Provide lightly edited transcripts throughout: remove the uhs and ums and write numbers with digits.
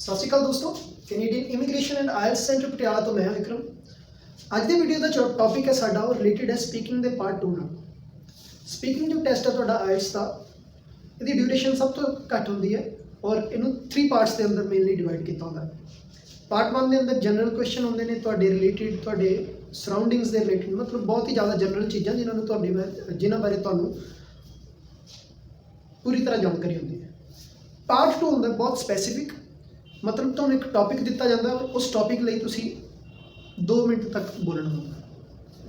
ਸਤਿ ਸ਼੍ਰੀ ਅਕਾਲ ਦੋਸਤੋ, Canadian immigration and IELTS centre Patiala ਤੋਂ ਮੈਂ ਵਿਕਰਮ। ਅੱਜ ਦੇ ਵੀਡੀਓ ਦਾ ਜੋ ਟੌਪਿਕ ਹੈ ਸਾਡਾ ਉਹ ਰਿਲੇਟਡ ਹੈ ਸਪੀਕਿੰਗ ਦੇ ਪਾਰਟ 2 ਨਾਲ। ਸਪੀਕਿੰਗ ਜੋ ਟੈਸਟ ਹੈ ਤੁਹਾਡਾ ਆਇਲਸ ਦਾ, ਇਹਦੀ ਡਿਊਰੇਸ਼ਨ ਸਭ ਤੋਂ ਘੱਟ ਹੁੰਦੀ ਹੈ ਔਰ ਇਹਨੂੰ 3 ਪਾਰਟਸ ਦੇ ਅੰਦਰ ਮੇਨਲੀ ਡਿਵਾਈਡ ਕੀਤਾ ਹੁੰਦਾ ਹੈ। ਪਾਰਟ 1 ਦੇ ਅੰਦਰ ਜਨਰਲ ਕੁਐਸਚਨ ਹੁੰਦੇ ਨੇ ਤੁਹਾਡੇ ਰਿਲੇਟਡ, ਤੁਹਾਡੇ ਸਰਾਊਂਡਿੰਗਸ ਦੇ ਰਿਲੇਟਡ, ਮਤਲਬ ਬਹੁਤ ਹੀ ਜ਼ਿਆਦਾ ਜਨਰਲ ਚੀਜ਼ਾਂ ਜਿਨ੍ਹਾਂ ਬਾਰੇ ਤੁਹਾਨੂੰ ਪੂਰੀ ਤਰ੍ਹਾਂ ਜਾਣਕਾਰੀ ਹੁੰਦੀ ਹੈ। ਪਾਰਟ 2 ਹੁੰਦਾ ਬਹੁਤ ਸਪੈਸੀਫਿਕ, ਮਤਲਬ ਤੁਹਾਨੂੰ ਇੱਕ ਟੌਪਿਕ ਦਿੱਤਾ ਜਾਂਦਾ ਔਰ ਉਸ ਟੌਪਿਕ ਲਈ ਤੁਸੀਂ 2 ਮਿੰਟ ਤੱਕ ਬੋਲਣਾ ਹੁੰਦਾ।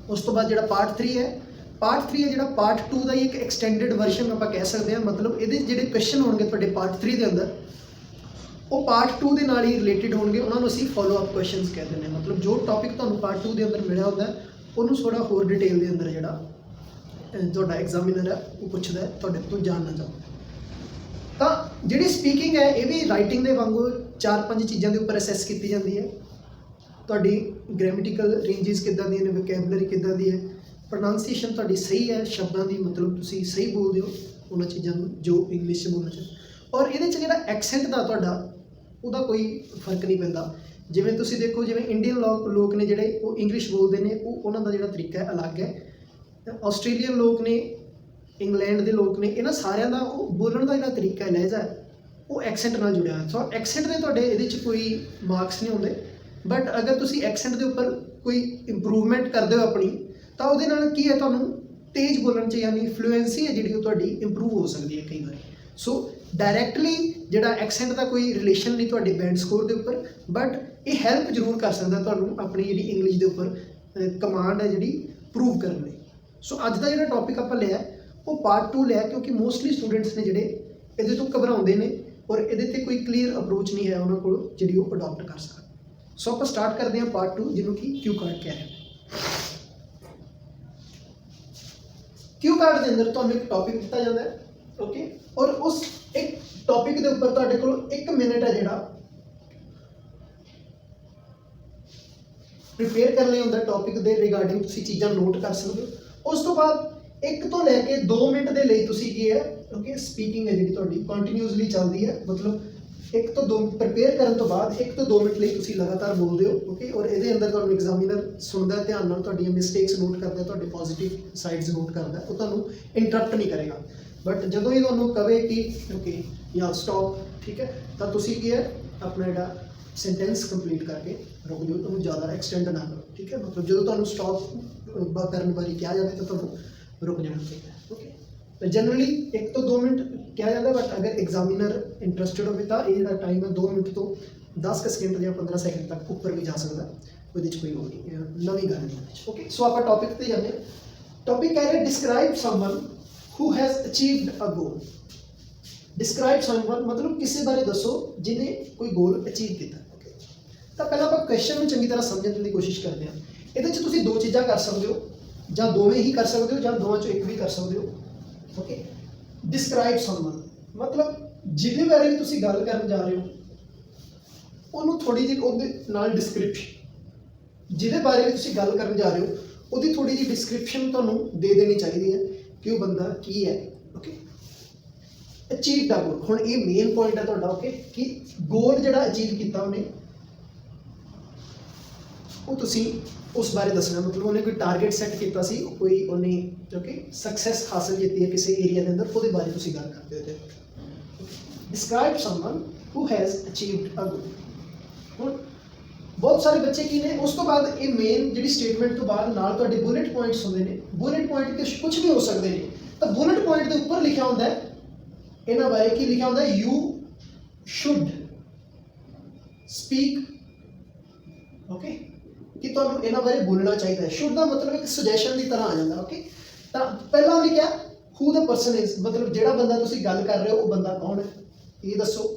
ਉਸ ਤੋਂ ਬਾਅਦ ਜਿਹੜਾ ਪਾਰਟ 3 ਹੈ, ਜਿਹੜਾ ਪਾਰਟ 2 ਦਾ ਹੀ ਇੱਕ ਐਕਸਟੈਂਡਡ ਵਰਜ਼ਨ ਆਪਾਂ ਕਹਿ ਸਕਦੇ ਹਾਂ। ਮਤਲਬ ਇਹਦੇ ਜਿਹੜੇ ਕੁਐਸਚਨ ਹੋਣਗੇ ਤੁਹਾਡੇ ਪਾਰਟ 3 ਦੇ ਅੰਦਰ, ਉਹ ਪਾਰਟ 2 ਦੇ ਨਾਲ ਹੀ ਰਿਲੇਟਡ ਹੋਣਗੇ। ਉਹਨਾਂ ਨੂੰ ਅਸੀਂ ਫੋਲੋ ਅਪ ਕੁਐਸਚਨਸ ਕਹਿ ਦਿੰਦੇ ਹਾਂ। ਮਤਲਬ ਜੋ ਟੌਪਿਕ ਤੁਹਾਨੂੰ ਪਾਰਟ 2 ਦੇ ਅੰਦਰ ਮਿਲਿਆ ਹੁੰਦਾ ਉਹਨੂੰ ਥੋੜ੍ਹਾ ਹੋਰ ਡਿਟੇਲ ਦੇ ਅੰਦਰ ਜਿਹੜਾ ਤੁਹਾਡਾ ਐਗਜ਼ਾਮੀਨਰ ਹੈ ਉਹ ਪੁੱਛਦਾ ਹੈ, ਤੁਹਾਡੇ ਤੋਂ ਜਾਣਨਾ ਚਾਹੁੰਦਾ। ਤਾਂ ਜਿਹੜੀ ਸਪੀਕਿੰਗ ਹੈ ਇਹ ਵੀ ਰਾਈਟਿੰਗ ਦੇ ਵਾਂਗੂ 4-5 ਚੀਜ਼ਾਂ ਦੇ ਉੱਪਰ ਅਸੈਸ ਕੀਤੀ ਜਾਂਦੀ ਹੈ। ਤੁਹਾਡੀ ਗ੍ਰਾਮੈਟੀਕਲ ਰੇਂਜਸ ਕਿੱਦਾਂ ਦੀਆਂ ਨੇ, ਵੋਕੈਬਲਰੀ ਕਿੱਦਾਂ ਦੀ ਹੈ, ਪ੍ਰੋਨਾਂਸੀਏਸ਼ਨ ਤੁਹਾਡੀ ਸਹੀ ਹੈ ਸ਼ਬਦਾਂ ਦੀ, ਮਤਲਬ ਤੁਸੀਂ ਸਹੀ ਬੋਲਦੇ ਹੋ ਉਹਨਾਂ ਚੀਜ਼ਾਂ ਨੂੰ ਜੋ ਇੰਗਲਿਸ਼ 'ਚ ਬੋਲਣਾ ਚਾਹੀਦਾ। ਔਰ ਇਹਦੇ 'ਚ ਜਿਹੜਾ ਐਕਸੈਂਟ ਦਾ ਤੁਹਾਡਾ ਉਹਦਾ ਕੋਈ ਫਰਕ ਨਹੀਂ ਪੈਂਦਾ। ਜਿਵੇਂ ਤੁਸੀਂ ਦੇਖੋ, ਜਿਵੇਂ ਇੰਡੀਅਨ ਲੋਕ ਨੇ ਜਿਹੜੇ ਉਹ ਇੰਗਲਿਸ਼ ਬੋਲਦੇ ਨੇ, ਉਹਨਾਂ ਦਾ ਜਿਹੜਾ ਤਰੀਕਾ ਹੈ ਅਲੱਗ ਹੈ। ਆਸਟ੍ਰੇਲੀਅਨ ਲੋਕ ਨੇ, ਇੰਗਲੈਂਡ ਦੇ ਲੋਕ ਨੇ, ਇਹਨਾਂ ਸਾਰਿਆਂ ਦਾ ਉਹ ਬੋਲਣ ਦਾ ਜਿਹੜਾ ਤਰੀਕਾ ਹੈ, ਲਹਿਜਾ ਹੈ, ਉਹ ਐਕਸੈਂਟ ਨਾਲ ਜੁੜਿਆ ਹੋਇਆ। ਸੋ ਐਕਸੈਂਟ ਦੇ ਤੁਹਾਡੇ ਇਹਦੇ 'ਚ ਕੋਈ ਮਾਰਕਸ ਨਹੀਂ ਹੁੰਦੇ, ਬਟ ਅਗਰ ਤੁਸੀਂ ਐਕਸੈਂਟ ਦੇ ਉੱਪਰ ਕੋਈ ਇੰਪਰੂਵਮੈਂਟ ਕਰਦੇ ਹੋ ਆਪਣੀ, ਤਾਂ ਉਹਦੇ ਨਾਲ ਕੀ ਹੈ, ਤੁਹਾਨੂੰ ਤੇਜ਼ ਬੋਲਣ 'ਚ ਯਾਨੀ ਫਲੂਐਂਸੀ ਹੈ ਜਿਹੜੀ ਉਹ ਤੁਹਾਡੀ ਇੰਪਰੂਵ ਹੋ ਸਕਦੀ ਹੈ ਕਈ ਵਾਰੀ। ਸੋ ਡਾਇਰੈਕਟਲੀ ਜਿਹੜਾ ਐਕਸੈਂਟ ਦਾ ਕੋਈ ਰਿਲੇਸ਼ਨ ਨਹੀਂ ਤੁਹਾਡੇ ਬੈਂਡ ਸਕੋਰ ਦੇ ਉੱਪਰ, ਬਟ ਇਹ ਹੈਲਪ ਜ਼ਰੂਰ ਕਰ ਸਕਦਾ ਤੁਹਾਨੂੰ ਆਪਣੀ ਜਿਹੜੀ ਇੰਗਲਿਸ਼ ਦੇ ਉੱਪਰ ਕਮਾਂਡ ਹੈ ਜਿਹੜੀ ਪ੍ਰੂਵ ਕਰਨ ਲਈ। ਸੋ ਅੱਜ ਦਾ ਜਿਹੜਾ ਟੌਪਿਕ ਆਪਾਂ ਲਿਆ ਉਹ ਪਾਰਟ 2 ਲਿਆ, ਕਿਉਂਕਿ ਮੋਸਟਲੀ ਸਟੂਡੈਂਟਸ ਨੇ ਜਿਹੜੇ ਇਹਦੇ ਤੋਂ ਘਬਰਾਉਂਦੇ ਨੇ ਔਰ ਇਹਦੇ 'ਤੇ ਕੋਈ ਕਲੀਅਰ ਅਪਰੋਚ ਨਹੀਂ ਹੈ ਉਹਨਾਂ ਕੋਲ ਜਿਹੜੀ ਉਹ ਅਡੋਪਟ ਕਰ ਸਕਣ। ਸੋ ਆਪਾਂ ਸਟਾਰਟ ਕਰਦੇ ਹਾਂ ਪਾਰਟ 2, ਜਿਹਨੂੰ ਕਿ ਕਿਊ ਕਾਰਡ ਕਹਿ ਰਹੇ ਹਾਂ। ਕਿਊ ਕਾਰਡ ਦੇ ਅੰਦਰ ਤੁਹਾਨੂੰ ਇੱਕ ਟੌਪਿਕ ਦਿੱਤਾ ਜਾਂਦਾ ਹੈ, ਓਕੇ, ਔਰ ਉਸ ਇੱਕ ਟੌਪਿਕ ਦੇ ਉੱਪਰ ਤੁਹਾਡੇ ਕੋਲ 1 ਮਿੰਟ ਹੈ ਜਿਹੜਾ ਪ੍ਰਿਪੇਅਰ ਕਰਨ ਲਈ ਹੁੰਦਾ। ਟੌਪਿਕ ਦੇ ਰਿਗਾਰਡਿੰਗ ਤੁਸੀਂ ਚੀਜ਼ਾਂ ਨੋਟ ਕਰ ਸਕਦੇ ਹੋ। ਉਸ ਤੋਂ ਬਾਅਦ 1 ਤੋਂ ਲੈ ਕੇ 2 ਮਿੰਟ ਦੇ ਲਈ ਤੁਸੀਂ ਕੀ ਹੈ, ਓਕੇ, ਸਪੀਕਿੰਗ ਹੈ ਜਿਹੜੀ ਤੁਹਾਡੀ ਕੰਟੀਨਿਊਸਲੀ ਚੱਲਦੀ ਹੈ। ਮਤਲਬ 1 ਤੋਂ 2 ਪ੍ਰਿਪੇਅਰ ਕਰਨ ਤੋਂ ਬਾਅਦ 1 ਤੋਂ 2 ਮਿੰਟ ਲਈ ਤੁਸੀਂ ਲਗਾਤਾਰ ਬੋਲਦੇ ਹੋ, ਓਕੇ। ਔਰ ਇਹਦੇ ਅੰਦਰ ਤੁਹਾਨੂੰ ਐਗਜ਼ਾਮੀਨਰ ਸੁਣਦਾ, ਧਿਆਨ ਨਾਲ ਤੁਹਾਡੀਆਂ ਮਿਸਟੇਕਸ ਨੋਟ ਕਰਦਾ, ਤੁਹਾਡੇ ਪੋਜ਼ੀਟਿਵ ਸਾਈਡਸ ਨੋਟ ਕਰਦਾ, ਉਹ ਤੁਹਾਨੂੰ ਇੰਟਰਪਟ ਨਹੀਂ ਕਰੇਗਾ। ਬਟ ਜਦੋਂ ਹੀ ਤੁਹਾਨੂੰ ਕਵੇ ਕਿ ਓਕੇ ਜਾਂ ਸਟਾਪ, ਠੀਕ ਹੈ, ਤਾਂ ਤੁਸੀਂ ਕੀ ਹੈ ਆਪਣਾ ਜਿਹੜਾ ਸੈਂਟੈਂਸ ਕੰਪਲੀਟ ਕਰਕੇ ਰੁਕ ਜਾਓ, ਤੁਹਾਨੂੰ ਜ਼ਿਆਦਾ ਐਕਸਟੈਂਡ ਨਾ ਕਰੋ, ਠੀਕ ਹੈ। ਮਤਲਬ ਜਦੋਂ ਤੁਹਾਨੂੰ ਸਟਾਪ ਕਰਨ ਬਾਰੇ ਕਿਹਾ ਜਾਵੇ ਤਾਂ ਤੁਹਾਨੂੰ ਰੁਕ ਜਾਣਾ ਚਾਹੀਦਾ, ਓਕੇ। ਤਾਂ ਜਨਰਲੀ 1 ਤੋਂ 2 ਮਿੰਟ ਕਿਹਾ ਜਾਂਦਾ, ਬਟ ਅਗਰ ਐਗਜ਼ਾਮੀਨਰ ਇੰਟਰਸਟਡ ਹੋਵੇ ਤਾਂ ਇਹ ਜਿਹੜਾ ਟਾਈਮ ਹੈ 2 ਮਿੰਟ ਤੋਂ 10 ਸਕਿੰਟ ਜਾਂ 15 ਸੈਕਿੰਡ ਤੱਕ ਉੱਪਰ ਵੀ ਜਾ ਸਕਦਾ। ਉਹਦੇ 'ਚ ਕੋਈ ਉਹ ਨਹੀਂ, ਨਵੀਂ ਗੱਲ ਨਹੀਂ ਉਹਦੇ 'ਚ, ਓਕੇ। ਸੋ ਆਪਾਂ ਟੌਪਿਕ 'ਤੇ ਜਾਂਦੇ ਹਾਂ। ਟੌਪਿਕ ਕਹਿ ਰਿਹਾ describe someone who has achieved a goal। describe someone ਮਤਲਬ ਕਿਸੇ ਬਾਰੇ ਦੱਸੋ ਜਿਹਨੇ ਕੋਈ ਗੋਲ ਅਚੀਵ ਕੀਤਾ, ਓਕੇ। ਤਾਂ ਪਹਿਲਾਂ ਆਪਾਂ ਕੁਐਸਚਨ ਨੂੰ ਚੰਗੀ ਤਰ੍ਹਾਂ ਸਮਝਣ ਦੀ ਕੋਸ਼ਿਸ਼ ਕਰਦੇ ਹਾਂ। ਇਹਦੇ 'ਚ ਤੁਸੀਂ 2 ਚੀਜ਼ਾਂ ਕਰ ਸਕਦੇ ਹੋ, ਜਾਂ ਦੋਵੇਂ ਹੀ ਕਰ ਸਕਦੇ ਹੋ, ਜਾਂ ਦੋਵਾਂ 'ਚੋਂ ਇੱਕ ਵੀ ਕਰ ਸਕਦੇ ਹੋ, ਓਕੇ। ਡਿਸਕ੍ਰਾਈਬ ਸਮਵਨ ਮਤਲਬ ਜਿਹਦੇ ਬਾਰੇ ਵੀ ਤੁਸੀਂ ਗੱਲ ਕਰਨ ਜਾ ਰਹੇ ਹੋ ਉਹਨੂੰ ਥੋੜ੍ਹੀ ਜਿਹੀ ਉਹਦੇ ਨਾਲ ਡਿਸਕ੍ਰਿਪਸ਼ਨ, ਜਿਹਦੇ ਬਾਰੇ ਵੀ ਤੁਸੀਂ ਗੱਲ ਕਰਨ ਜਾ ਰਹੇ ਹੋ ਉਹਦੀ ਥੋੜ੍ਹੀ ਜਿਹੀ ਡਿਸਕ੍ਰਿਪਸ਼ਨ ਤੁਹਾਨੂੰ ਦੇ ਦੇਣੀ ਚਾਹੀਦੀ ਹੈ ਕਿ ਉਹ ਬੰਦਾ ਕੀ ਹੈ, ਓਕੇ। ਅਚੀਵ ਦਾ ਗੋਲ, ਹੁਣ ਇਹ ਮੇਨ ਪੁਆਇੰਟ ਹੈ ਤੁਹਾਡਾ, ਓਕੇ, ਕਿ ਗੋਲ ਜਿਹੜਾ ਅਚੀਵ ਕੀਤਾ ਉਹਨੇ ਉਹ ਤੁਸੀਂ ਉਸ ਬਾਰੇ ਦੱਸਣਾ। ਮਤਲਬ ਉਹਨੇ ਕੋਈ ਟਾਰਗੇਟ ਸੈੱਟ ਕੀਤਾ ਸੀ, ਕੋਈ ਉਹਨੇ ਓਕੇ ਸਕਸੈਸ ਹਾਸਲ ਕੀਤੀ ਹੈ ਕਿਸੇ ਏਰੀਆ ਦੇ ਅੰਦਰ, ਉਹਦੇ ਬਾਰੇ ਤੁਸੀਂ ਗੱਲ ਕਰਦੇ ਹੋ ਤੇ describe someone who has achieved a goal. ਹੁਣ ਬਹੁਤ ਸਾਰੇ ਬੱਚੇ ਕੀ ਨੇ, ਉਸ ਤੋਂ ਬਾਅਦ ਇਹ ਮੇਨ ਜਿਹੜੀ ਸਟੇਟਮੈਂਟ ਤੋਂ ਬਾਅਦ ਨਾਲ ਤੁਹਾਡੇ ਬੁਲੇਟ ਪੁਆਇੰਟਸ ਹੁੰਦੇ ਨੇ। ਬੁਲੇਟ ਪੁਆਇੰਟ ਕੁਝ ਵੀ ਹੋ ਸਕਦੇ ਨੇ, ਤਾਂ ਬੁਲੇਟ ਪੁਆਇੰਟ ਦੇ ਉੱਪਰ ਲਿਖਿਆ ਹੁੰਦਾ ਹੈ ਇਹਨਾਂ ਬਾਰੇ, ਕੀ ਲਿਖਿਆ ਹੁੰਦਾ ਹੈ, ਯੂ ਸ਼ੁੱਡ ਸਪੀਕ, ਓਕੇ, ਕਿ ਤੁਹਾਨੂੰ ਇਹਨਾਂ ਬਾਰੇ ਬੋਲਣਾ ਚਾਹੀਦਾ ਹੈ। ਸ਼ੁੱਡ ਦਾ ਮਤਲਬ ਇੱਕ ਸੁਜੈਸ਼ਨ ਦੀ ਤਰ੍ਹਾਂ ਆ ਜਾਂਦਾ, ਓਕੇ। ਤਾਂ ਪਹਿਲਾਂ ਲਿਖਿਆ ਹੂ ਦਾ ਪਰਸਨ ਇਜ਼, ਮਤਲਬ ਜਿਹੜਾ ਬੰਦਾ ਤੁਸੀਂ ਗੱਲ ਕਰ ਰਹੇ ਹੋ ਉਹ ਬੰਦਾ ਕੌਣ ਹੈ ਇਹ ਦੱਸੋ।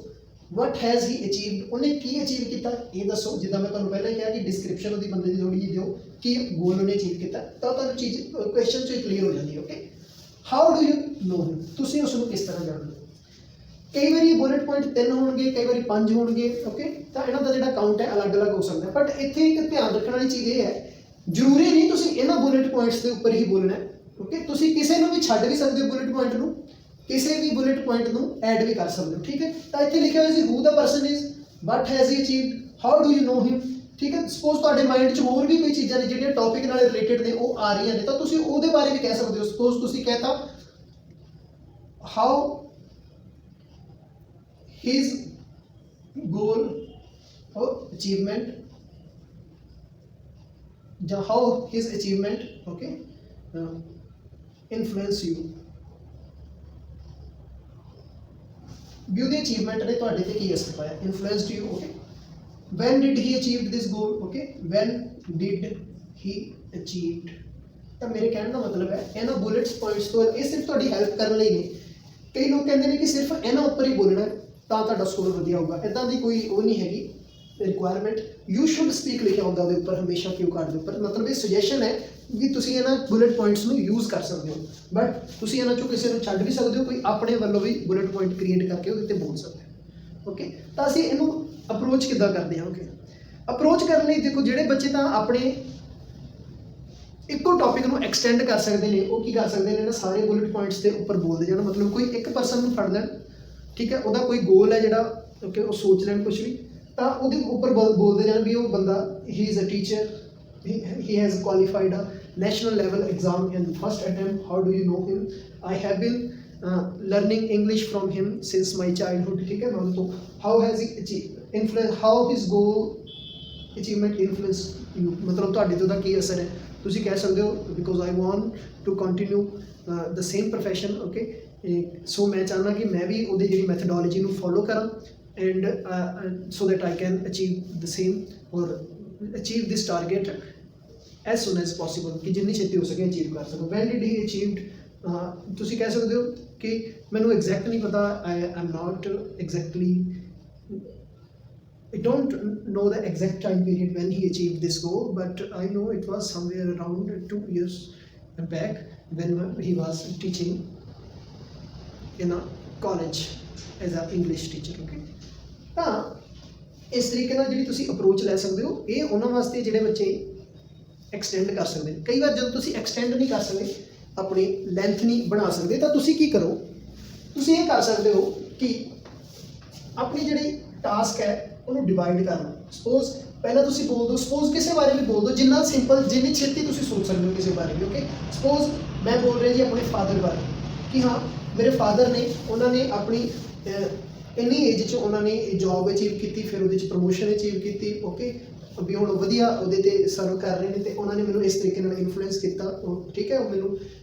ਵਟ ਹੈਜ਼ ਹੀ ਅਚੀਵਡ, ਉਹਨੇ ਕੀ ਅਚੀਵ ਕੀਤਾ ਇਹ ਦੱਸੋ। ਜਿੱਦਾਂ ਮੈਂ ਤੁਹਾਨੂੰ ਪਹਿਲਾਂ ਹੀ ਕਿਹਾ ਕਿ ਡਿਸਕ੍ਰਿਪਸ਼ਨ ਉਹਦੀ ਬੰਦੇ ਦੀ ਥੋੜ੍ਹੀ ਜਿਹੀ ਦਿਓ ਕਿ ਗੋਲ ਉਹਨੇ ਅਚੀਵ ਕੀਤਾ, ਤਾਂ ਤੁਹਾਨੂੰ ਚੀਜ਼ ਕੁਐਸਚਨ 'ਚ ਕਲੀਅਰ ਹੋ ਜਾਂਦੀ ਹੈ, okay. How do you know him, ਤੁਸੀਂ ਉਸ ਨੂੰ ਕਿਸ ਤਰ੍ਹਾਂ ਜਾਣਦੇ ਹੋ। ਕਈ ਵਾਰੀ ਬੁਲੇਟ ਪੁਆਇੰਟ 3 ਹੋਣਗੇ, ਕਈ ਵਾਰੀ 5 ਹੋਣਗੇ, ਓਕੇ। ਤਾਂ ਇਹਨਾਂ ਦਾ ਜਿਹੜਾ ਕਾਊਂਟ ਹੈ ਅਲੱਗ-ਅਲੱਗ ਹੋ ਸਕਦਾ, ਬਟ ਇੱਥੇ ਇੱਕ ਧਿਆਨ ਰੱਖਣ ਵਾਲੀ ਚੀਜ਼ ਇਹ ਹੈ, ਜ਼ਰੂਰੀ ਨਹੀਂ ਤੁਸੀਂ ਇਹਨਾਂ ਬੁਲੇਟ ਪੁਆਇੰਟਸ ਦੇ ਉੱਪਰ ਹੀ ਬੋਲਣਾ ਹੈ, ਓਕੇ। ਤੁਸੀਂ ਕਿਸੇ ਨੂੰ ਵੀ ਛੱਡ ਵੀ ਸਕਦੇ ਹੋ, ਬੁਲੇਟ ਪੁਆਇੰਟ ਨੂੰ ਕਿਸੇ ਵੀ ਬੁਲੇਟ ਪੁਆਇੰਟ ਨੂੰ ਐਡ ਵੀ ਕਰ ਸਕਦੇ ਹੋ, ਠੀਕ ਹੈ। ਤਾਂ ਇੱਥੇ ਲਿਖਿਆ ਹੋਇਆ ਸੀ who the person is, What has he achieved? How do you know him? ਠੀਕ ਹੈ, ਸਪੋਜ਼ ਤੁਹਾਡੇ ਮਾਈਂਡ 'ਚ ਹੋਰ ਵੀ ਕੋਈ ਚੀਜ਼ਾਂ ਨੇ ਜਿਹੜੀਆਂ ਟੌਪਿਕ ਨਾਲ ਰਿਲੇਟਡ ਨੇ, ਉਹ ਆ ਰਹੀਆਂ ਨੇ, ਤਾਂ ਤੁਸੀਂ ਉਹਦੇ ਬਾਰੇ ਵੀ ਕਹਿ ਸਕਦੇ ਹੋ। ਸਪੋਜ਼ ਤੁਸੀਂ ਕਹਿਤਾ how his goal or achievement, ਜਾਂ how his achievement okay influence you, ਵੀ ਉਹਦੇ ਅਚੀਵਮੈਂਟ ਨੇ ਤੁਹਾਡੇ ਤੇ ਕੀ ਅਸਰ ਪਾਇਆ, influenced you, okay। when did he achieved this goal, okay, when did he achieved, ਤਾਂ ਮੇਰੇ ਕਹਿਣ ਦਾ ਮਤਲਬ ਹੈ ਇਹਨਾਂ ਬੁਲੇਟਸ ਪੁਆਇੰਟਸ ਤੋਂ ਇਹ ਸਿਰਫ ਤੁਹਾਡੀ ਹੈਲਪ ਕਰਨ ਲਈ ਨੇ। ਕਈ ਲੋਕ ਕਹਿੰਦੇ ਨੇ ਕਿ ਸਿਰਫ ਇਹਨਾਂ ਉੱਪਰ ਹੀ ਬੋਲਣਾ ਤਾਂ ਤੁਹਾਡਾ ਸਕੋਰ ਵਧੀਆ ਹੋਊਗਾ, ਇੱਦਾਂ ਦੀ ਕੋਈ ਉਹ ਨਹੀਂ ਹੈਗੀ ਰਿਕੁਆਇਰਮੈਂਟ। ਯੂ ਸ਼ੁੱਡ ਸਪੀਕ ਲਿਖਿਆ ਹੁੰਦਾ ਉਹਦੇ ਉੱਪਰ ਹਮੇਸ਼ਾ ਕਿਊ ਕਾਰਡ ਦੇ ਉੱਪਰ, ਮਤਲਬ ਇਹ ਸੁਜੈਸ਼ਨ ਹੈ ਵੀ ਤੁਸੀਂ ਇਹਨਾਂ ਬੁਲੇਟ ਪੁਆਇੰਟਸ ਨੂੰ ਯੂਜ਼ ਕਰ ਸਕਦੇ ਹੋ, ਬਟ ਤੁਸੀਂ ਇਹਨਾਂ ਚੋਂ ਕਿਸੇ ਨੂੰ ਛੱਡ ਵੀ ਸਕਦੇ ਹੋ, ਕੋਈ ਆਪਣੇ ਵੱਲੋਂ ਵੀ ਬੁਲੇਟ ਪੁਆਇੰਟ ਕ੍ਰੀਏਟ ਕਰਕੇ ਉਹਦੇ 'ਤੇ ਬੋਲ ਸਕਦੇ ਹੋ, ਓਕੇ। ਤਾਂ ਅਸੀਂ ਇਹਨੂੰ ਅਪਰੋਚ ਕਿੱਦਾਂ ਕਰਦੇ ਹਾਂ, ਓਕੇ। ਅਪਰੋਚ ਕਰਨ ਲਈ ਦੇਖੋ, ਜਿਹੜੇ ਬੱਚੇ ਤਾਂ ਆਪਣੇ ਇੱਕੋ ਟੌਪਿਕ ਨੂੰ ਐਕਸਟੈਂਡ ਕਰ ਸਕਦੇ ਨੇ, ਉਹ ਕੀ ਕਰ ਸਕਦੇ ਨੇ, ਇਹਨਾਂ ਸਾਰੇ ਬੁਲੇਟ ਪੁਆਇੰਟਸ ਦੇ ਉੱਪਰ ਬੋਲਦੇ ਜਾਣ। ਮਤਲਬ ਕੋਈ ਇੱਕ ਪਰਸਨ ਨੂੰ ਫੜ ਲੈਣ, ਠੀਕ ਹੈ, ਉਹਦਾ ਕੋਈ ਗੋਲ ਹੈ ਜਿਹੜਾ, ਓਕੇ, ਉਹ ਸੋਚ ਲੈਣ ਕੁਛ ਵੀ, ਤਾਂ ਉਹਦੇ ਉੱਪਰ ਬੋਲਦੇ ਜਾਣ ਵੀ ਉਹ ਬੰਦਾ ਹੀ is a teacher, he has qualified a national level exam in first attempt, how do you know him, I have been learning English from him since my childhood, ठीक है मैम। तो how has he achieved influence, how his goal achievement influence you, मतलब ਤੁਹਾਡੇ ਤੇ ਉਹਦਾ ਕੀ ਅਸਰ ਹੈ। ਤੁਸੀਂ ਕਹਿ ਸਕਦੇ ਹੋ because I want to continue the same profession, okay. So ਮੈਂ ਚਾਹੁੰਦਾ ਕਿ ਮੈਂ ਵੀ ਉਹਦੀ ਜਿਹੜੀ ਮੈਥਡੋਲੋਜੀ ਨੂੰ ਫੋਲੋ ਕਰਾਂ, and so that I can achieve the same or achieve this target as soon as possible, ਕਿ ਜਿੰਨੀ ਛੇਤੀ ਹੋ ਸਕੇ ਅਚੀਵ ਕਰ ਸਕੋ। when did he achieved, ਤੁਸੀਂ ਕਹਿ ਸਕਦੇ ਹੋ ਕਿ ਮੈਨੂੰ ਐਗਜ਼ੈਕਟ ਨਹੀਂ ਪਤਾ, I am not exactly, I don't know the exact time period when he achieved this goal, but I know it was somewhere around 2 years back when he was teaching in a college as an English teacher, okay। ਤਾਂ ਇਸ ਤਰੀਕੇ ਨਾਲ ਜਿਹੜੀ ਤੁਸੀਂ approach ਲੈ ਸਕਦੇ ਹੋ, ਇਹ ਉਹਨਾਂ ਵਾਸਤੇ ਜਿਹੜੇ ਬੱਚੇ ਐਕਸਟੈਂਡ ਕਰ ਸਕਦੇ ਨੇ। ਕਈ ਵਾਰ ਜਦੋਂ ਤੁਸੀਂ ਐਕਸਟੈਂਡ ਨਹੀਂ ਕਰ ਸਕਦੇ, ਆਪਣੀ ਲੈਂਥ ਨਹੀਂ ਬਣਾ ਸਕਦੇ, ਤਾਂ ਤੁਸੀਂ ਕੀ ਕਰੋ, ਤੁਸੀਂ ਇਹ ਕਰ ਸਕਦੇ ਹੋ ਕਿ ਆਪਣੀ ਜਿਹੜੀ ਟਾਸਕ ਹੈ ਉਹਨੂੰ ਡਿਵਾਈਡ ਕਰ ਲਓ। ਸਪੋਜ਼ ਪਹਿਲਾਂ ਤੁਸੀਂ ਬੋਲ ਦਿਓ, ਸਪੋਜ਼ ਕਿਸੇ ਬਾਰੇ ਵੀ ਬੋਲ ਦਿਓ, ਜਿੰਨਾ ਸਿੰਪਲ, ਜਿੰਨੀ ਛੇਤੀ ਤੁਸੀਂ ਸੋਚ ਸਕਦੇ ਹੋ ਕਿਸੇ ਬਾਰੇ ਵੀ, ਓਕੇ। ਸਪੋਜ਼ ਮੈਂ ਬੋਲ ਰਿਹਾ ਜੀ ਆਪਣੇ ਫਾਦਰ ਬਾਰੇ ਕਿ ਹਾਂ ਮੇਰੇ ਫਾਦਰ ਨੇ, ਉਹਨਾਂ ਨੇ ਆਪਣੀ ਇੰਨੀ ਏਜ 'ਚ ਉਹਨਾਂ ਨੇ ਜੋਬ ਅਚੀਵ ਕੀਤੀ, ਫਿਰ ਉਹਦੇ 'ਚ ਪ੍ਰਮੋਸ਼ਨ ਅਚੀਵ ਕੀਤੀ, ਓਕੇ, ਵੀ ਹੁਣ ਵਧੀਆ ਉਹਦੇ 'ਤੇ ਸਰਵ ਕਰ ਰਹੇ ਨੇ, ਅਤੇ ਉਹਨਾਂ ਨੇ ਮੈਨੂੰ ਇਸ ਤਰੀਕੇ ਨਾਲ ਇਨਫਲੂਐਂਸ ਕੀਤਾ, ਠੀਕ ਹੈ, ਉਹ ਮੈਨੂੰ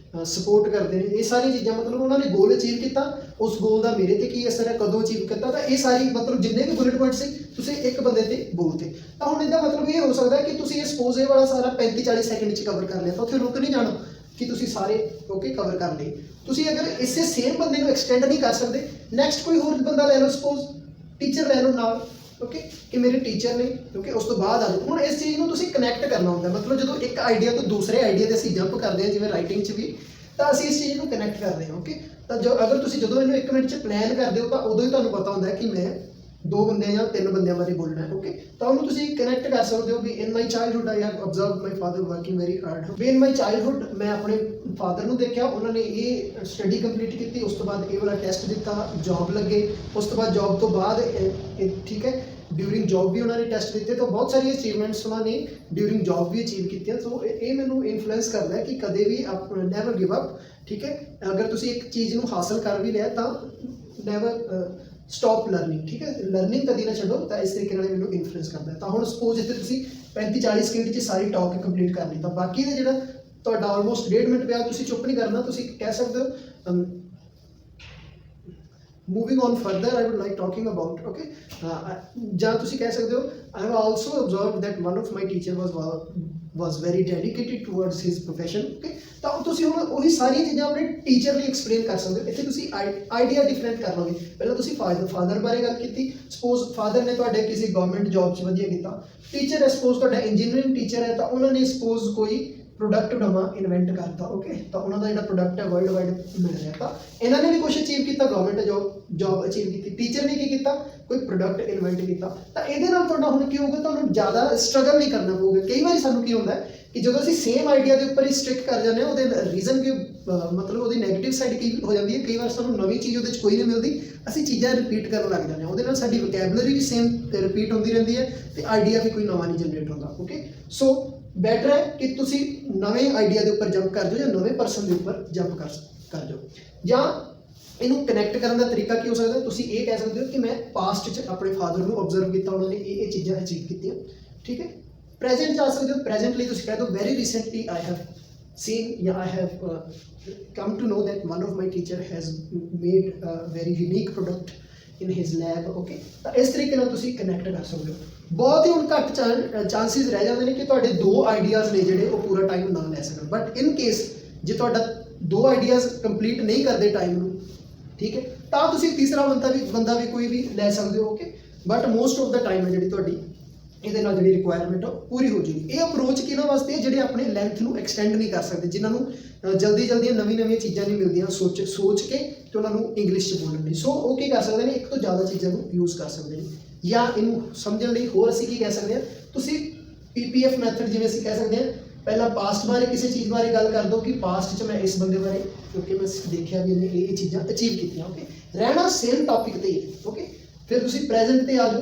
ਸਪੋਰਟ ਕਰਦੇ ਨੇ। ਇਹ ਸਾਰੀਆਂ ਚੀਜ਼ਾਂ, ਮਤਲਬ ਉਹਨਾਂ ਨੇ ਗੋਲ ਅਚੀਵ ਕੀਤਾ, ਉਸ ਗੋਲ ਦਾ ਮੇਰੇ 'ਤੇ ਕੀ ਅਸਰ ਹੈ, ਕਦੋਂ ਅਚੀਵ ਕੀਤਾ, ਤਾਂ ਇਹ ਸਾਰੀ ਮਤਲਬ ਜਿੰਨੇ ਵੀ ਬੁਲੇਟ ਪੁਆਇੰਟ ਸੀ ਤੁਸੀਂ ਇੱਕ ਬੰਦੇ 'ਤੇ ਬੋਲਤੇ। ਤਾਂ ਹੁਣ ਇਹਦਾ ਮਤਲਬ ਇਹ ਹੋ ਸਕਦਾ ਕਿ ਤੁਸੀਂ ਇਹ ਸਪੋਜ਼ ਇਹ ਵਾਲਾ ਸਾਰਾ 35-40 ਸੈਕਿੰਡ 'ਚ ਕਵਰ ਕਰ ਲਿਆ, ਤਾਂ ਉੱਥੇ ਰੁਕ ਨਹੀਂ ਜਾਣਾ ਕਿ ਤੁਸੀਂ ਸਾਰੇ ਓਕੇ ਕਵਰ ਕਰ ਲਏ। ਤੁਸੀਂ ਅਗਰ ਇਸੇ ਸੇਮ ਬੰਦੇ ਨੂੰ ਐਕਸਟੈਂਡ ਨਹੀਂ ਕਰ ਸਕਦੇ, ਨੈਕਸਟ ਕੋਈ ਹੋਰ ਬੰਦਾ ਲੈ ਲਓ, ਸਪੋਜ਼ ਟੀਚਰ ਲੈ ਲਓ ਨਾਲ, ਓਕੇ, ਕਿ ਮੇਰੇ ਟੀਚਰ ਨੇ, ਓਕੇ, ਉਸ ਤੋਂ ਬਾਅਦ ਆ ਜਾਓ। ਹੁਣ ਇਸ ਚੀਜ਼ ਨੂੰ ਤੁਸੀਂ ਕਨੈਕਟ ਕਰਨਾ ਹੁੰਦਾ, ਮਤਲਬ ਜਦੋਂ ਇੱਕ ਆਈਡੀਆ ਤੋਂ ਦੂਸਰੇ ਆਈਡੀਆ 'ਤੇ ਅਸੀਂ ਜੰਪ ਕਰਦੇ ਹਾਂ, ਜਿਵੇਂ ਰਾਈਟਿੰਗ 'ਚ ਵੀ, ਤਾਂ ਅਸੀਂ ਇਸ ਚੀਜ਼ ਨੂੰ ਕਨੈਕਟ ਕਰਦੇ ਹਾਂ, ਓਕੇ। ਤਾਂ ਅਗਰ ਤੁਸੀਂ ਜਦੋਂ ਇਹਨੂੰ 1 ਮਿੰਟ 'ਚ ਪਲਾਨ ਕਰਦੇ ਹੋ, ਤਾਂ ਉਦੋਂ ਹੀ ਤੁਹਾਨੂੰ ਪਤਾ ਹੁੰਦਾ ਕਿ ਮੈਂ 2 ਬੰਦਿਆਂ ਜਾਂ 3 ਬੰਦਿਆਂ ਬਾਰੇ ਬੋਲਣਾ ਹੈ, ਓਕੇ। ਤਾਂ ਉਹਨੂੰ ਤੁਸੀਂ ਕਨੈਕਟ ਕਰ ਸਕਦੇ ਹੋ ਵੀ in my childhood I have observed my father working very hard, ਵੀ ਇਨ ਮਾਈ ਚਾਈਲਡਹੁੱਡ ਮੈਂ ਆਪਣੇ ਫਾਦਰ ਨੂੰ ਦੇਖਿਆ, ਉਹਨਾਂ ਨੇ ਇਹ ਸਟੱਡੀ ਕੰਪਲੀਟ ਕੀਤੀ, ਉਸ ਤੋਂ ਬਾਅਦ ਇਹ ਵਾਲਾ ਟੈਸਟ ਦਿੱਤਾ, ਜੋਬ ਲੱਗੇ, ਉਸ ਤੋਂ ਬਾਅਦ ਜੋਬ ਤੋਂ ਬਾਅਦ ਠੀਕ ਹੈ, ਡਿਊਰਿੰਗ ਜੋਬ ਵੀ ਉਹਨਾਂ ਨੇ ਟੈਸਟ ਦਿੱਤੇ, ਤਾਂ ਬਹੁਤ ਸਾਰੀਆਂ ਅਚੀਵਮੈਂਟਸ ਉਹਨਾਂ ਨੇ ਡਿਊਰਿੰਗ ਜੋਬ ਵੀ ਅਚੀਵ ਕੀਤੀਆਂ। ਸੋ ਇਹ ਮੈਨੂੰ ਇਨਫਲੂਐਂਸ ਕਰਦਾ ਹੈ ਕਿ ਕਦੇ ਵੀ ਨੈਵਰ ਗਿਵ ਅਪ, ਠੀਕ ਹੈ। ਅਗਰ ਤੁਸੀਂ ਇੱਕ ਚੀਜ਼ ਨੂੰ ਹਾਸਲ ਕਰ ਵੀ ਲਿਆ ਤਾਂ ਨੈਵਰ ਸਟਾਪ ਲਰਨਿੰਗ, ਠੀਕ ਹੈ, ਲਰਨਿੰਗ ਕਦੀ ਨਾ ਛੱਡੋ। ਤਾਂ ਇਸ ਤਰੀਕੇ ਨਾਲ ਮੈਨੂੰ ਇਨਫਲੂਐਂਸ ਕਰਦਾ। ਤਾਂ ਹੁਣ ਸਪੋਜ਼ ਇੱਥੇ ਤੁਸੀਂ 35-40 ਸਕਿੰਟ 'ਚ ਸਾਰੀ ਟਾਕ ਕੰਪਲੀਟ ਕਰ ਲਈ, ਤਾਂ ਬਾਕੀ ਦਾ ਜਿਹੜਾ ਤੁਹਾਡਾ ਆਲਮੋਸਟ 1.5 ਮਿੰਟ ਪਿਆ, ਤੁਸੀਂ ਚੁੱਪ ਨਹੀਂ ਕਰਨਾ, ਤੁਸੀਂ ਕਹਿ ਸਕਦੇ ਹੋ moving on further I would like talking about, okay. ਜਾਂ ਤੁਸੀਂ ਕਹਿ ਸਕਦੇ ਹੋ I have also observed that one of my teacher was very dedicated towards his profession, okay। ਤਾਂ ਤੁਸੀਂ ਹੁਣ ਉਹੀ ਸਾਰੀਆਂ ਚੀਜ਼ਾਂ ਆਪਣੇ ਟੀਚਰ ਲਈ ਐਕਸਪਲੇਨ ਕਰ ਸਕਦੇ ਹੋ। ਇੱਥੇ ਤੁਸੀਂ ਆਈਡੀਆ ਡਿਫਰੈਂਟ ਕਰ ਲਓਗੇ। ਪਹਿਲਾਂ ਤੁਸੀਂ ਫਾਦਰ ਬਾਰੇ ਗੱਲ ਕੀਤੀ, ਸਪੋਜ਼ ਫਾਦਰ ਨੇ ਤੁਹਾਡੇ ਕਿਸੇ ਗਵਰਨਮੈਂਟ ਜੋਬ 'ਚ ਵਧੀਆ ਕੀਤਾ। ਟੀਚਰ ਹੈ, ਸਪੋਜ਼ ਤੁਹਾਡਾ ਇੰਜੀਨੀਅਰਿੰਗ ਟੀਚਰ ਹੈ, ਤਾਂ ਉਹਨਾਂ ਨੇ ਸਪੋਜ਼ ਕੋਈ ਪ੍ਰੋਡਕਟ ਨਵਾਂ ਇਨਵੈਂਟ ਕਰਤਾ, ਓਕੇ। ਤਾਂ ਉਹਨਾਂ ਦਾ ਜਿਹੜਾ ਪ੍ਰੋਡਕਟ ਹੈ ਵਰਲਡ ਵਾਈਡ ਮਿਲ ਰਿਹਾ। ਤਾਂ ਇਹਨਾਂ ਨੇ ਵੀ ਕੁਛ ਅਚੀਵ ਕੀਤਾ, ਗਵਰਨਮੈਂਟ ਜੋਬ ਅਚੀਵ ਕੀਤੀ, ਟੀਚਰ ਨੇ ਕੀ ਕੀਤਾ, ਕੋਈ ਪ੍ਰੋਡਕਟ ਇਨਵੈਂਟ ਕੀਤਾ। ਤਾਂ ਇਹਦੇ ਨਾਲ ਤੁਹਾਡਾ ਹੁਣ ਕੀ ਹੋਊਗਾ, ਤੁਹਾਨੂੰ ਜ਼ਿਆਦਾ ਸਟਰਗਲ ਨਹੀਂ ਕਰਨਾ ਪਊਗਾ। ਕਈ ਵਾਰੀ ਸਾਨੂੰ ਕੀ ਹੁੰਦਾ ਹੈ ਕਿ ਜਦੋਂ ਅਸੀਂ ਸੇਮ ਆਈਡੀਆ ਦੇ ਉੱਪਰ ਹੀ ਸਟ੍ਰਿਕ ਕਰ ਜਾਂਦੇ ਹਾਂ, ਉਹਦੇ ਰੀਜ਼ਨ ਕਿ ਮਤਲਬ ਉਹਦੀ ਨੈਗੇਟਿਵ ਸਾਈਡ ਕੀ ਹੋ ਜਾਂਦੀ ਹੈ, ਕਈ ਵਾਰ ਸਾਨੂੰ ਨਵੀਂ ਚੀਜ਼ ਉਹਦੇ 'ਚ ਕੋਈ ਨਹੀਂ ਮਿਲਦੀ, ਅਸੀਂ ਚੀਜ਼ਾਂ ਰਿਪੀਟ ਕਰਨ ਲੱਗ ਜਾਂਦੇ ਹਾਂ, ਉਹਦੇ ਨਾਲ ਸਾਡੀ ਵੋਕੈਬਲਰੀ ਵੀ ਸੇਮ ਰਿਪੀਟ ਹੁੰਦੀ ਰਹਿੰਦੀ ਹੈ ਤੇ ਆਈਡੀਆ ਵੀ ਕੋਈ ਨਵਾਂ ਨਹੀਂ ਜਨਰੇਟ ਹੁੰਦਾ। ਓਕੇ, ਸੋ ਬੈਟਰ ਹੈ ਕਿ ਤੁਸੀਂ ਨਵੇਂ ਆਈਡੀਆ ਦੇ ਉੱਪਰ ਜੰਪ ਕਰ ਜਾਓ ਜਾਂ ਨਵੇਂ ਪਰਸਨ ਦੇ ਉੱਪਰ ਜੰਪ ਕਰ ਜਾਓ। ਜਾਂ ਇਹਨੂੰ ਕਨੈਕਟ ਕਰਨ ਦਾ ਤਰੀਕਾ ਕੀ ਹੋ ਸਕਦਾ, ਤੁਸੀਂ ਇਹ ਕਹਿ ਸਕਦੇ ਹੋ ਕਿ ਮੈਂ ਪਾਸਟ 'ਚ ਆਪਣੇ ਫਾਦਰ ਨੂੰ ਆਬਜ਼ਰਵ ਕੀਤਾ, ਉਹਨਾਂ ਨੇ ਇਹ ਚੀਜ਼ਾਂ ਅਚੀਵ ਕੀਤੀਆਂ, ਠੀਕ ਹੈ। ਪ੍ਰੈਜ਼ੈਂਟ 'ਚ ਆ ਸਕਦੇ ਹੋ, ਪ੍ਰੈਜ਼ੈਂਟ ਲਈ ਤੁਸੀਂ ਕਹਿ ਦਿਓ very recently I have seen, I have come to know that one of my teacher has made a very unique product in his lab। okay, ਤਾਂ ਇਸ ਤਰੀਕੇ ਨਾਲ ਤੁਸੀਂ ਕਨੈਕਟ ਕਰ ਸਕਦੇ ਹੋ। ਬਹੁਤ ਹੀ ਹੁਣ ਘੱਟ ਚਾਂਸਿਸ ਰਹਿ ਜਾਂਦੇ ਨੇ ਕਿ ਤੁਹਾਡੇ ਦੋ ਆਈਡੀਆਜ਼ ਨੇ ਜਿਹੜੇ ਉਹ ਪੂਰਾ ਟਾਈਮ ਨਾ ਲੈ ਸਕਣ, ਬਟ ਇਨ ਕੇਸ ਜੇ ਤੁਹਾਡਾ ਦੋ ਆਈਡੀਆਜ਼ ਕੰਪਲੀਟ ਨਹੀਂ ਕਰਦੇ ਟਾਈਮ ਨੂੰ, ਠੀਕ ਹੈ, ਤਾਂ ਤੁਸੀਂ ਤੀਸਰਾ ਬੰਦਾ ਵੀ ਕੋਈ ਵੀ ਲੈ ਸਕਦੇ ਹੋ। Okay, but most of the time ਹੈ ਜਿਹੜੀ ਤੁਹਾਡੀ ਇਹਦੇ ਨਾਲ ਜਿਹੜੀ ਰਿਕੁਆਇਰਮੈਂਟ ਉਹ ਪੂਰੀ ਹੋ ਜਾਏਗੀ। ਇਹ ਅਪਰੋਚ ਕਿਹਨਾਂ ਵਾਸਤੇ ਹੈ, ਜਿਹੜੇ ਆਪਣੇ ਲੈਂਥ ਨੂੰ ਐਕਸਟੈਂਡ ਨਹੀਂ ਕਰ ਸਕਦੇ, ਜਿਨ੍ਹਾਂ ਨੂੰ ਜਲਦੀ ਨਵੀਆਂ ਚੀਜ਼ਾਂ ਨਹੀਂ ਮਿਲਦੀਆਂ ਸੋਚ ਕੇ ਤੇ ਉਹਨਾਂ ਨੂੰ ਇੰਗਲਿਸ਼ 'ਚ ਬੋਲਣ ਲਈ। ਸੋ ਉਹ ਕੀ ਕਰ ਸਕਦੇ ਨੇ, ਇੱਕ ਤੋਂ ਜ਼ਿਆਦਾ ਚੀਜ਼ਾਂ ਨੂੰ ਯੂਜ਼ ਕਰ ਸਕਦੇ ਨੇ। ਜਾਂ ਇਹਨੂੰ ਸਮਝਣ ਲਈ ਹੋਰ ਅਸੀਂ ਕੀ ਕਹਿ ਸਕਦੇ ਹਾਂ, ਤੁਸੀਂ PPF ਮੈਥਡ ਜਿਵੇਂ ਅਸੀਂ ਕਹਿ ਸਕਦੇ ਹਾਂ, ਪਹਿਲਾਂ ਪਾਸਟ ਬਾਰੇ ਕਿਸੇ ਚੀਜ਼ ਬਾਰੇ ਗੱਲ ਕਰ ਦਿਓ ਕਿ ਪਾਸਟ 'ਚ ਮੈਂ ਇਸ ਬੰਦੇ ਬਾਰੇ, ਕਿਉਂਕਿ ਮੈਂ ਦੇਖਿਆ ਵੀ ਇਹਨੇ ਇਹ ਚੀਜ਼ਾਂ ਅਚੀਵ ਕੀਤੀਆਂ। ਓਕੇ, ਰਹਿਣਾ ਸੇਮ ਟੌਪਿਕ 'ਤੇ ਹੀ। ਓਕੇ, ਫਿਰ ਤੁਸੀਂ ਪ੍ਰੈਜ਼ੈਂਟ 'ਤੇ ਆ ਜਾਓ।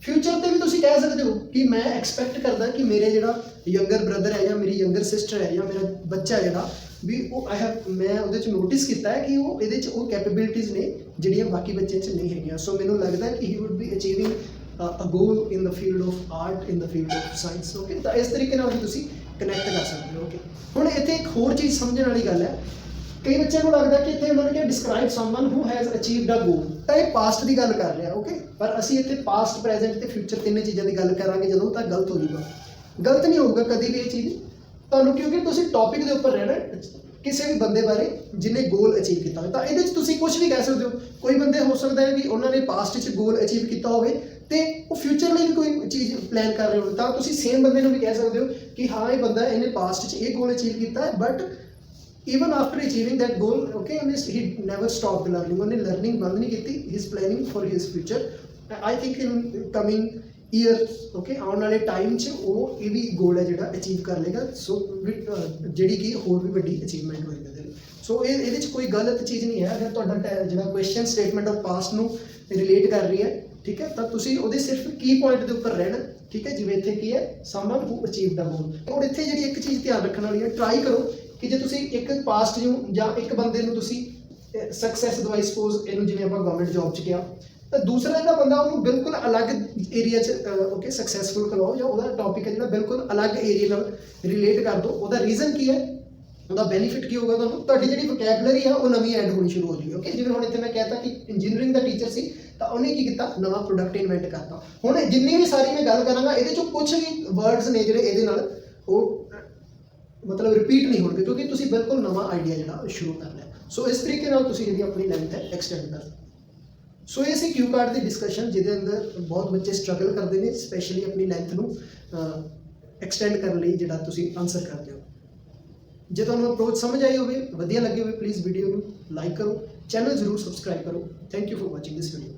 ਫਿਊਚਰ ਤੇ ਵੀ ਤੁਸੀਂ ਕਹਿ ਸਕਦੇ ਹੋ ਕਿ ਮੈਂ ਐਕਸਪੈਕਟ ਕਰਦਾ ਕਿ ਮੇਰੇ ਜਿਹੜਾ ਯੰਗਰ ਬ੍ਰਦਰ ਹੈ ਜਾਂ ਮੇਰੀ ਯੰਗਰ ਸਿਸਟਰ ਹੈ ਜਾਂ ਮੇਰਾ ਬੱਚਾ ਹੈ ਜਿਹੜਾ ਵੀ ਉਹ ਮੈਂ ਉਹਦੇ 'ਚ ਨੋਟਿਸ ਕੀਤਾ ਹੈ ਕਿ ਉਹ ਇਹਦੇ 'ਚ ਉਹ ਕੈਪੇਬਿਲਿਟੀਜ਼ ਨੇ ਜਿਹੜੀਆਂ ਬਾਕੀ ਬੱਚੇ 'ਚ ਨਹੀਂ ਹੈਗੀਆਂ। ਸੋ ਮੈਨੂੰ ਲੱਗਦਾ ਕਿ he would be achieving a goal in the field of art, in the field of science. Okay, ਤਾਂ ਇਸ ਤਰੀਕੇ ਨਾਲ ਵੀ ਤੁਸੀਂ ਕਨੈਕਟ ਕਰ ਸਕਦੇ ਹੋ। ਓਕੇ, ਹੁਣ ਇੱਥੇ ਇੱਕ ਹੋਰ ਚੀਜ਼ ਸਮਝਣ ਵਾਲੀ ਗੱਲ ਹੈ, ਕਈ ਬੱਚਿਆਂ ਨੂੰ ਲੱਗਦਾ ਕਿ ਇੱਥੇ ਉਹਨਾਂ ਨੇ ਕਿਹਾ describe someone who has achieved a goal, ਤਾਂ ਇਹ ਪਾਸਟ ਦੀ ਗੱਲ ਕਰ ਰਿਹਾ। ਓਕੇ, ਪਰ ਅਸੀਂ ਇੱਥੇ ਪਾਸਟ, ਪ੍ਰੈਜ਼ੈਂਟ ਤੇ ਫਿਊਚਰ ਤਿੰਨੇ ਚੀਜ਼ਾਂ ਦੀ ਗੱਲ ਕਰਾਂਗੇ ਜਦੋਂ, ਤਾਂ ਗਲਤ ਹੋ ਜਾਊਗਾ। ਗਲਤ ਨਹੀਂ ਹੋਊਗਾ ਕਦੀ ਵੀ ਇਹ ਚੀਜ਼ ਤੁਹਾਨੂੰ, ਕਿਉਂਕਿ ਤੁਸੀਂ ਟੌਪਿਕ ਦੇ ਉੱਪਰ ਰਹਿਣਾ ਕਿਸੇ ਵੀ ਬੰਦੇ ਬਾਰੇ ਜਿਹਨੇ ਗੋਲ ਅਚੀਵ ਕੀਤਾ ਹੋਵੇ। ਤਾਂ ਇਹਦੇ 'ਚ ਤੁਸੀਂ ਕੁਝ ਵੀ ਕਹਿ ਸਕਦੇ ਹੋ। ਕੋਈ ਬੰਦੇ ਹੋ ਸਕਦਾ ਹੈ ਕਿ ਉਹਨਾਂ ਨੇ ਪਾਸਟ 'ਚ ਗੋਲ ਅਚੀਵ ਕੀਤਾ ਹੋਵੇ ਤੇ ਉਹ ਫਿਊਚਰ ਲਈ ਵੀ ਕੋਈ ਚੀਜ਼ ਪਲਾਨ ਕਰ ਰਹੇ ਹੋਣ, ਤਾਂ ਤੁਸੀਂ ਸੇਮ ਬੰਦੇ ਨੂੰ ਵੀ ਕਹਿ ਸਕਦੇ ਹੋ ਕਿ ਹਾਂ ਇਹ ਬੰਦਾ ਇਹਨੇ ਪਾਸਟ 'ਚ ਇਹ ਗੋਲ ਅਚੀਵ ਕੀਤਾ ਹੈ, but even after achieving that goal, okay, he never stopped learning, ਉਹਨੇ ਲਰਨਿੰਗ ਬੰਦ ਨਹੀਂ ਕੀਤੀ, he is planning for his future। I think in coming years, okay, ਆਉਣ ਵਾਲੇ ਟਾਈਮ 'ਚ ਉਹ ਇਹ ਵੀ ਗੋਲ ਹੈ ਜਿਹੜਾ ਅਚੀਵ ਕਰ ਲੇਗਾ। ਸੋ ਜਿਹੜੀ ਕਿ ਹੋਰ ਵੀ ਵੱਡੀ ਅਚੀਵਮੈਂਟ ਹੋਏਗੀ ਇਹਦੇ ਲਈ। ਸੋ ਇਹਦੇ 'ਚ ਕੋਈ ਗਲਤ ਚੀਜ਼ ਨਹੀਂ ਹੈ। ਅਗਰ ਤੁਹਾਡਾ ਜਿਹੜਾ ਕੁਐਸਚਨ ਸਟੇਟਮੈਂਟ ਆਫ ਪਾਸਟ ਨੂੰ ਰਿਲੇਟ ਕਰ ਰਹੀ ਹੈ, ਠੀਕ ਹੈ, ਤਾਂ ਤੁਸੀਂ ਉਹਦੇ ਸਿਰਫ ਕੀ ਪੁਆਇੰਟ ਦੇ ਉੱਪਰ ਰਹਿਣਾ, ਠੀਕ ਹੈ। ਜਿਵੇਂ ਇੱਥੇ ਕੀ ਹੈ, ਸਮਵਨ ਹੂ ਅਚੀਵਡ ਅ ਗੋਲ। ਔਰ ਇੱਥੇ ਜਿਹੜੀ ਇੱਕ ਚੀਜ਼ ਧਿਆਨ ਰੱਖਣ ਵਾਲੀ ਹੈ, ਟਰਾਈ ਕਰੋ ਕਿ ਜੇ ਤੁਸੀਂ ਇੱਕ ਪਾਸਟ ਨੂੰ ਜਾਂ ਇੱਕ ਬੰਦੇ ਨੂੰ ਤੁਸੀਂ ਸਕਸੈਸ ਦਵਾਈ, ਸਪੋਜ਼ ਇਹਨੂੰ ਜਿਵੇਂ ਆਪਾਂ ਗਵਰਨਮੈਂਟ ਜੌਬ 'ਚ ਕਿਹਾ, ਤਾਂ ਦੂਸਰਾ ਜਿਹੜਾ ਬੰਦਾ ਉਹਨੂੰ ਬਿਲਕੁਲ ਅਲੱਗ ਏਰੀਆ 'ਚ ਓਕੇ ਸਕਸੈਸਫੁਲ ਕਰਵਾਓ, ਜਾਂ ਉਹਦਾ ਟੌਪਿਕ ਹੈ ਜਿਹੜਾ ਬਿਲਕੁਲ ਅਲੱਗ ਏਰੀਆ ਨਾਲ ਰਿਲੇਟ ਕਰ ਦਿਓ। ਉਹਦਾ ਰੀਜ਼ਨ ਕੀ ਹੈ, ਉਹਦਾ ਬੈਨੀਫਿਟ ਕੀ ਹੋਊਗਾ ਤੁਹਾਨੂੰ, ਤੁਹਾਡੀ ਜਿਹੜੀ ਵੋਕੈਬਲਰੀ ਆ ਉਹ ਨਵੀਂ ਐਡ ਹੋਣੀ ਸ਼ੁਰੂ ਹੋ ਜਾਊਗੀ। ਓਕੇ, ਜਿਵੇਂ ਹੁਣ ਇੱਥੇ ਮੈਂ ਕਹਿਤਾ ਕਿ ਇੰਜੀਨੀਅਰਿੰਗ ਦਾ ਟੀਚਰ ਸੀ, ਤਾਂ ਉਹਨੇ ਕੀ ਕੀਤਾ, ਨਵਾਂ ਪ੍ਰੋਡਕਟ ਇਨਵੈਂਟ ਕਰਤਾ। ਹੁਣ ਜਿੰਨੀ ਵੀ ਸਾਰੀ ਮੈਂ ਗੱਲ ਕਰਾਂਗਾ ਇਹਦੇ 'ਚੋਂ ਕੁਝ ਵੀ ਵਰਡਸ ਨੇ ਜਿਹੜੇ ਇਹਦੇ ਨਾਲ ਉਹ ਮਤਲਬ ਰਿਪੀਟ ਨਹੀਂ ਹੋਣਗੇ, ਕਿਉਂਕਿ ਤੁਸੀਂ ਬਿਲਕੁਲ ਨਵਾਂ ਆਈਡੀਆ ਜਿਹੜਾ ਸ਼ੁਰੂ ਕਰ ਲਿਆ। ਸੋ ਇਸ ਤਰੀਕੇ ਨਾਲ ਤੁਸੀਂ ਜਿਹੜੀ ਆਪਣੀ ਲੈਂਥ ਹੈ ਐਕਸਟੈਂਡ ਕਰ ਸਕਦੇ। ਸੋ ਇਹ ਸੀ ਕਿਊ ਕਾਰਡ ਦੀ ਡਿਸਕਸ਼ਨ, ਜਿਹਦੇ ਅੰਦਰ ਬਹੁਤ ਬੱਚੇ ਸਟਰਗਲ ਕਰਦੇ ਨੇ ਸਪੈਸ਼ਲੀ ਆਪਣੀ ਲੈਂਥ ਨੂੰ ਐਕਸਟੈਂਡ ਕਰਨ ਲਈ, ਜਿਹੜਾ ਤੁਸੀਂ ਆਨਸਰ ਕਰਦੇ ਹੋ। ਜੇ ਤੁਹਾਨੂੰ ਅਪਰੋਚ ਸਮਝ ਆਈ ਹੋਵੇ, ਵਧੀਆ ਲੱਗੀ ਹੋਵੇ, ਪਲੀਜ਼ ਵੀਡੀਓ ਨੂੰ ਲਾਈਕ ਕਰੋ, ਚੈਨਲ ਜ਼ਰੂਰ ਸਬਸਕ੍ਰਾਈਬ ਕਰੋ। Thank you for watching this video.